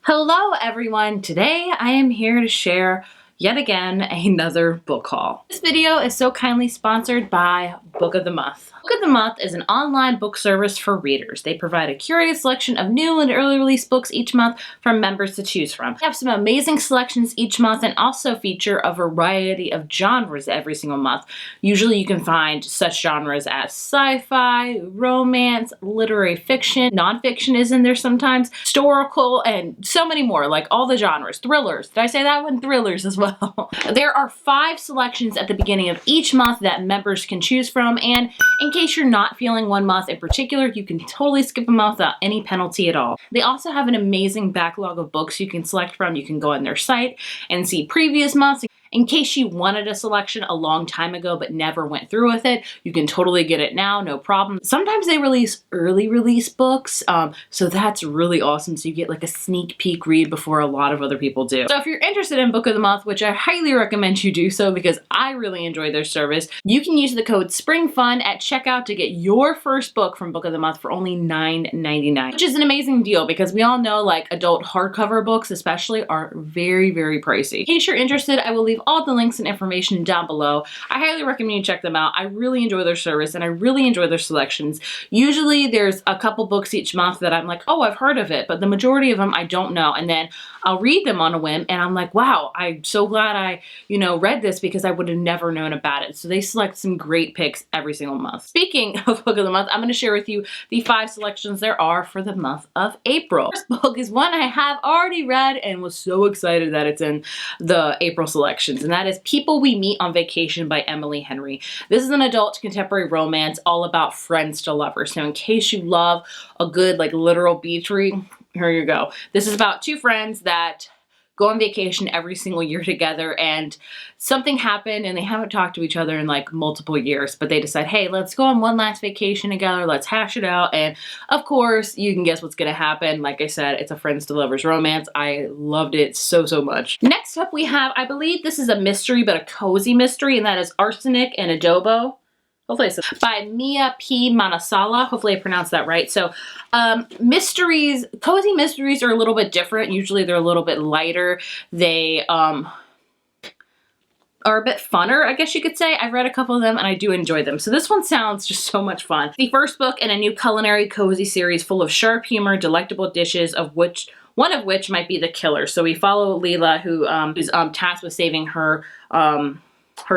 Hello everyone! Today I am here to share yet again another book haul. This video is so kindly sponsored by Book of the Month. Book of the Month is an online book service for readers. They provide a curated selection of new and early release books each month for members to choose from. They have some amazing selections each month and also feature a variety of genres every single month. Usually you can find such genres as sci-fi, romance, literary fiction, nonfiction is in there sometimes, historical, and so many more, like all the genres. Thrillers. Did I say that one? Thrillers as well. There are 5 selections at the beginning of each month that members can choose from, and in case you're not feeling one month in particular, you can totally skip a month without any penalty at all. They also have an amazing backlog of books you can select from. You can go on their site and see previous months. In case you wanted a selection a long time ago but never went through with it, you can totally get it now, no problem. Sometimes they release early release books, so that's really awesome. So you get like a sneak peek read before a lot of other people do. So if you're interested in Book of the Month, which I highly recommend you do so because I really enjoy their service, you can use the code SPRINGFUN at checkout to get your first book from Book of the Month for only $9.99, which is an amazing deal because we all know like adult hardcover books especially are very, very pricey. In case you're interested, I will leave all the links and information down below. I highly recommend you check them out. I really enjoy their service and I really enjoy their selections. Usually there's a couple books each month that I'm like, oh, I've heard of it, but the majority of them I don't know. And then I'll read them on a whim and I'm like, wow, I'm so glad I, read this because I would have never known about it. So they select some great picks every single month. Speaking of Book of the Month, I'm going to share with you the 5 selections there are for the month of April. First book is one I have already read and was so excited that it's in the April selection. And that is People We Meet on Vacation by Emily Henry. This is an adult contemporary romance all about friends to lovers. So in case you love a good like literal beach read, here you go. This is about 2 friends that go on vacation every single year together and something happened and they haven't talked to each other in like multiple years, but they decide, hey, let's go on one last vacation together, let's hash it out. And of course you can guess what's gonna happen. Like I said, it's a friends to lovers romance. I loved it so much. Next up we have, I believe this is a mystery but a cozy mystery, and that is Arsenic and Adobo. Hopefully it's by Mia P. Manasala. Hopefully I pronounced that right. So mysteries, cozy mysteries are a little bit different. Usually they're a little bit lighter. They are a bit funner, I guess you could say. I've read a couple of them and I do enjoy them. So this one sounds just so much fun. The first book in a new culinary cozy series full of sharp humor, delectable dishes, one of which might be the killer. So we follow Leela, who's tasked with saving her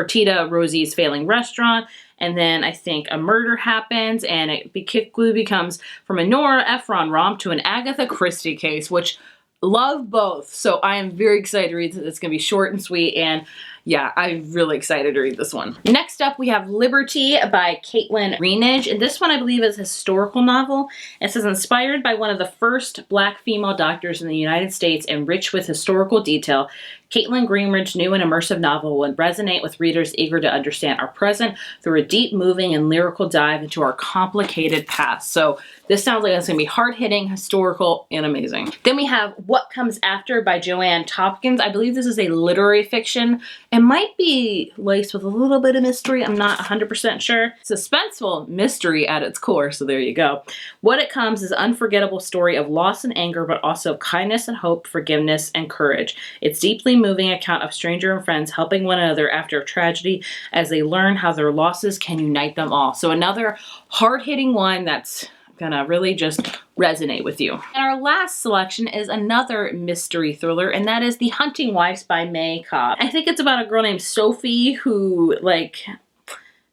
Tita Rosie's failing restaurant, and then I think a murder happens and it quickly becomes from a Nora Ephron romp to an Agatha Christie case, which love both. So I am very excited to read this. It's going to be short and sweet, and yeah, I'm really excited to read this one. Next up, we have Liberty by Caitlin Greenidge, and this one I believe is a historical novel. It says, inspired by one of the first Black female doctors in the United States and rich with historical detail, Caitlin Greenidge's new and immersive novel will resonate with readers eager to understand our present through a deep, moving, and lyrical dive into our complicated past. So this sounds like it's going to be hard-hitting, historical, and amazing. Then we have What Comes After by Joanne Tompkins. I believe this is a literary fiction. It might be laced with a little bit of mystery. I'm not 100% sure. Suspenseful mystery at its core, so there you go. What It Comes is an unforgettable story of loss and anger, but also kindness and hope, forgiveness and courage. It's deeply moving account of stranger and friends helping one another after a tragedy as they learn how their losses can unite them all. So another hard-hitting one that's gonna really just resonate with you. And our last selection is another mystery thriller, and that is The Hunting Wives by May Cobb. I think it's about a girl named Sophie who,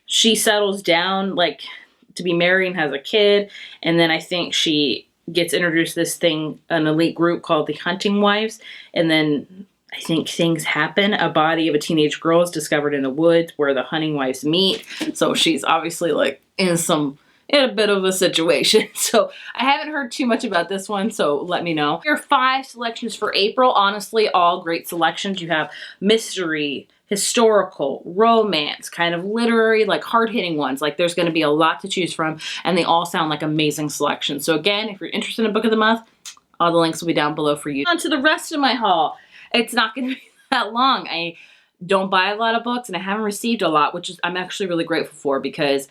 she settles down, to be married and has a kid, and then I think she gets introduced to this thing, an elite group called The Hunting Wives, and then I think things happen. A body of a teenage girl is discovered in the woods where the hunting wives meet. So she's obviously in a bit of a situation. So I haven't heard too much about this one, so let me know. Here are 5 selections for April. Honestly, all great selections. You have mystery, historical, romance, kind of literary, hard-hitting ones. There's going to be a lot to choose from, and they all sound like amazing selections. So again, if you're interested in Book of the Month, all the links will be down below for you. On to the rest of my haul. It's not going to be that long. I don't buy a lot of books and I haven't received a lot, which I'm actually really grateful for because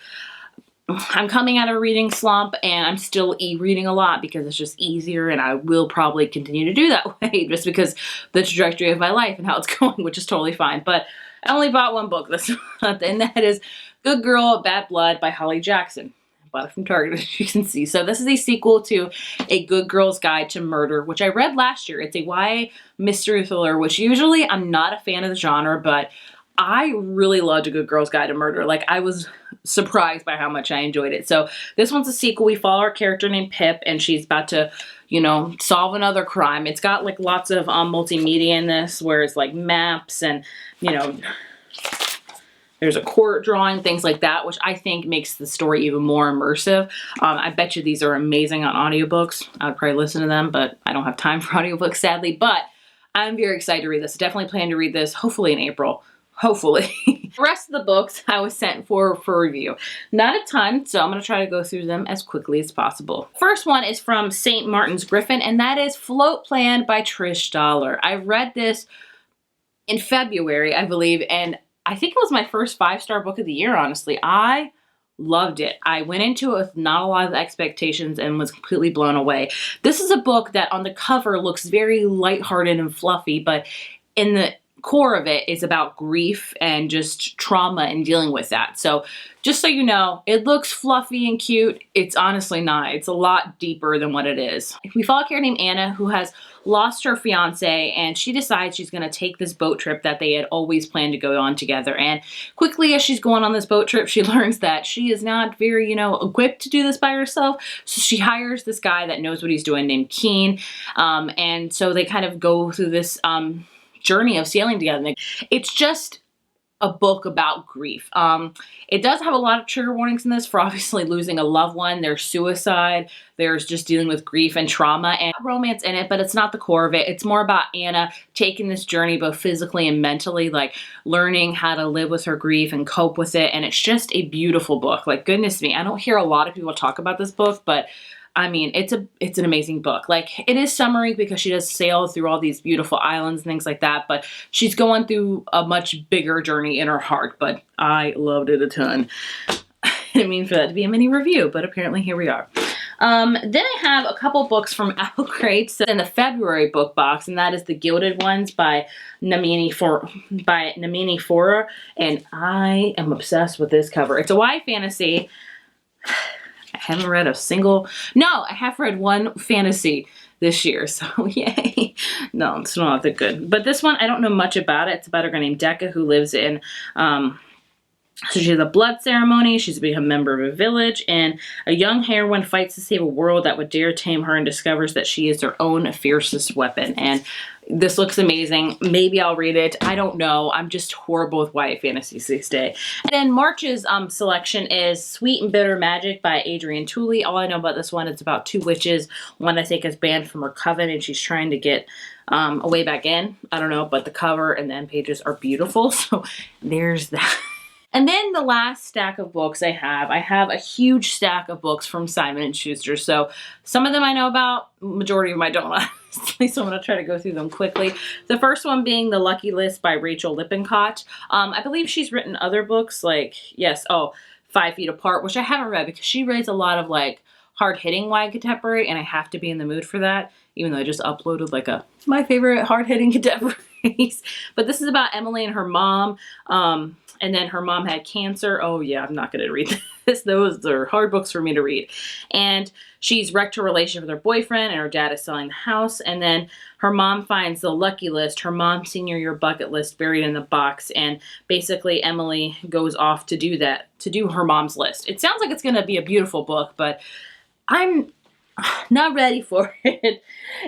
I'm coming out of a reading slump and I'm still e-reading a lot because it's just easier, and I will probably continue to do that way just because the trajectory of my life and how it's going, which is totally fine. But I only bought one book this month, and that is Good Girl, Bad Blood by Holly Jackson. I bought it from Target, as you can see. So this is a sequel to A Good Girl's Guide to Murder, which I read last year. It's a YA mystery thriller, which usually I'm not a fan of the genre, but I really loved A Good Girl's Guide to Murder. Like, I was surprised by how much I enjoyed it. So this one's a sequel. We follow our character named Pip, and she's about to, you know, solve another crime. It's got like lots of multimedia in this, where it's like maps and, you know, there's a court drawing, things like that, which I think makes the story even more immersive. I bet you these are amazing on audiobooks. I would probably listen to them, but I don't have time for audiobooks, sadly. But I'm very excited to read this. Definitely plan to read this, hopefully in April. Hopefully. The rest of the books I was sent for review. Not a ton, so I'm going to try to go through them as quickly as possible. First one is from St. Martin's Griffin, and that is Float Plan by Trish Dollar. I read this in February, I believe, and I think it was my first 5-star book of the year, honestly. I loved it. I went into it with not a lot of expectations and was completely blown away. This is a book that on the cover looks very lighthearted and fluffy, but in the core of it is about grief and just trauma and dealing with that. So just so you know, it looks fluffy and cute. It's honestly not. It's a lot deeper than what it is. We follow a character named Anna who has lost her fiance, and she decides she's going to take this boat trip that they had always planned to go on together. And quickly as she's going on this boat trip, she learns that she is not very, you know, equipped to do this by herself. So she hires this guy that knows what he's doing named Keen. And so they kind of go through this journey of sailing together. It's just a book about grief. It does have a lot of trigger warnings in this for obviously losing a loved one. There's suicide. There's just dealing with grief and trauma and romance in it, but it's not the core of it. It's more about Anna taking this journey both physically and mentally, like learning how to live with her grief and cope with it. And it's just a beautiful book. Like, goodness me, I don't hear a lot of people talk about this book, but I mean, it's an amazing book. Like, it is summery because she does sail through all these beautiful islands and things like that, but she's going through a much bigger journey in her heart, but I loved it a ton. I didn't mean for that to be a mini review, but apparently here we are. Then I have a couple books from Apple Crates in the February book box, and that is The Gilded Ones by Namini Fora, and I am obsessed with this cover. It's a YA fantasy. I haven't read a single, no, I have read one fantasy this year, so yay. No, it's not that good. But this one, I don't know much about it. It's about a girl named Decca who lives in, so she has a blood ceremony. She's become a member of a village, and a young heroine fights to save a world that would dare tame her and discovers that she is her own fiercest weapon. And this looks amazing. Maybe I'll read it. I don't know. I'm just horrible with YA fantasies these days. And then March's selection is Sweet and Bitter Magic by Adrienne Tooley. All I know about this one, it's about 2 witches. One I think is banned from her coven, and she's trying to get a way back in. I don't know, but the cover and the end pages are beautiful. So there's that. And then the last stack of books I have a huge stack of books from Simon & Schuster. So some of them I know about, majority of them I don't, honestly, so I'm going to try to go through them quickly. The first one being The Lucky List by Rachel Lippincott. I believe she's written other books like, 5 Feet Apart, which I haven't read because she reads a lot of like hard-hitting YA contemporary, and I have to be in the mood for that, even though I just uploaded like my favorite hard-hitting contemporaries. But this is about Emily and her mom. And then her mom had cancer. Oh yeah, I'm not going to read this. Those are hard books for me to read. And she's wrecked her relationship with her boyfriend, and her dad is selling the house. And then her mom finds the lucky list, her mom's senior year bucket list, buried in the box. And basically Emily goes off to do that, to do her mom's list. It sounds like it's going to be a beautiful book, but I'm not ready for it.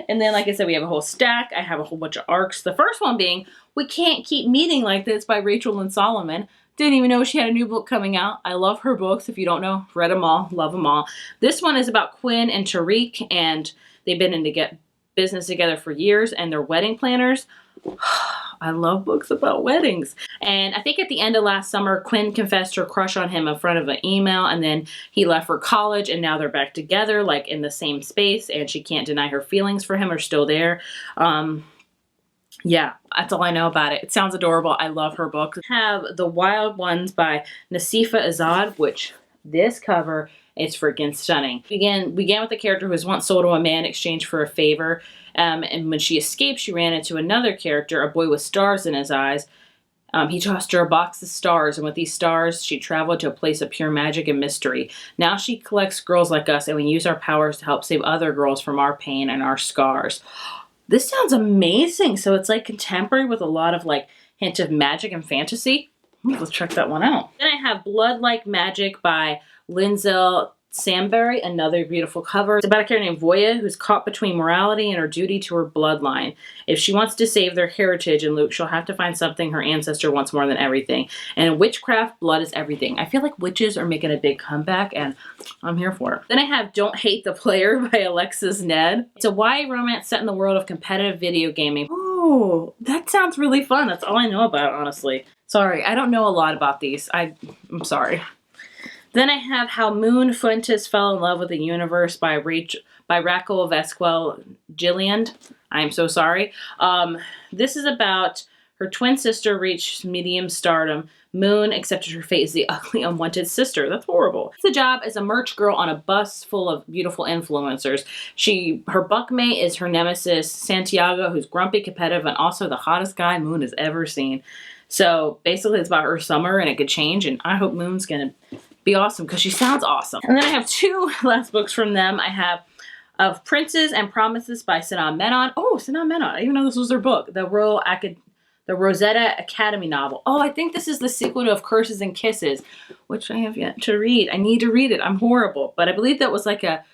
And then, like I said, we have a whole stack. I have a whole bunch of arcs. The first one being We Can't Keep Meeting Like This by Rachel Lynn Solomon. Didn't even know she had a new book coming out. I love her books. If you don't know, read them all, love them all. This one is about Quinn and Tariq, and they've been in business together for years, and they're wedding planners. I love books about weddings. And I think at the end of last summer, Quinn confessed her crush on him in front of an email, and then he left for college, and now they're back together, like in the same space, and she can't deny her feelings for him are still there. Yeah, that's all I know about it. It sounds adorable. I love her books. I have The Wild Ones by Nasifa Azad, which this cover is freaking stunning. Began with a character who was once sold to a man in exchange for a favor. And when she escaped, she ran into another character, a boy with stars in his eyes. He tossed her a box of stars, and with these stars, she traveled to a place of pure magic and mystery. Now she collects girls like us, and we use our powers to help save other girls from our pain and our scars. This sounds amazing. So it's like contemporary with a lot of like hint of magic and fantasy. Let's check that one out. Then I have Blood Like Magic by Lindsay Sambury, another beautiful cover. It's about a character named Voya who's caught between morality and her duty to her bloodline. If she wants to save their heritage and Luke, she'll have to find something her ancestor wants more than everything. And in witchcraft, blood is everything. I feel like witches are making a big comeback, and I'm here for it. Then I have Don't Hate the Player by Alexis Ned. It's a YA romance set in the world of competitive video gaming. Oh, that sounds really fun. That's all I know about, honestly. Sorry, I don't know a lot about these. I'm sorry. Then I have How Moon Fuentes Fell in Love with the Universe by Raquel Vasquez Gilliand. I'm so sorry. This is about her twin sister reached medium stardom. Moon accepted her fate as the ugly, unwanted sister. That's horrible. The job as a merch girl on a bus full of beautiful influencers. Her bunkmate is her nemesis, Santiago, who's grumpy, competitive, and also the hottest guy Moon has ever seen. So basically it's about her summer, and it could change, and I hope Moon's gonna be awesome because she sounds awesome. And then I have two last books from them. I have Of Princes and Promises by Sanaa Menon. Oh, Sanaa Menon. I didn't even know this was their book. The Rosetta Academy novel. Oh, I think this is the sequel to Of Curses and Kisses, which I have yet to read. I need to read it. I'm horrible. But I believe that was like a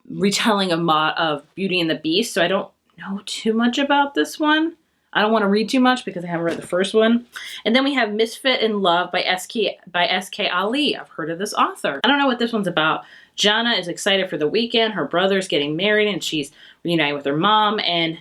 retelling of Beauty and the Beast, so I don't know too much about this one. I don't want to read too much because I haven't read the first one. And then we have Misfit in Love by S.K. Ali. I've heard of this author. I don't know what this one's about. Jana is excited for the weekend. Her brother's getting married and she's reunited with her mom. And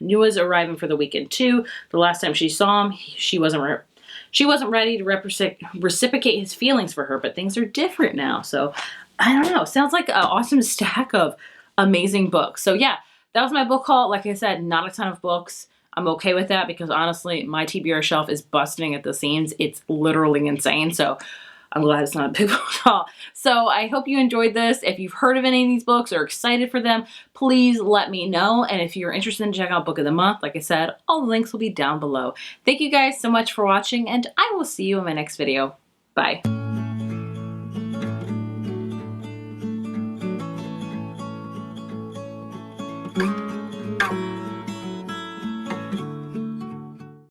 Nua's arriving for the weekend too. The last time she saw him, she wasn't ready to reciprocate his feelings for her. But things are different now. So I don't know. Sounds like an awesome stack of amazing books. So yeah, that was my book haul. Like I said, not a ton of books. I'm okay with that because honestly, my TBR shelf is busting at the seams. It's literally insane. So I'm glad it's not a big book haul. So I hope you enjoyed this. If you've heard of any of these books or excited for them, please let me know. And if you're interested in checking out Book of the Month, like I said, all the links will be down below. Thank you guys so much for watching, and I will see you in my next video. Bye.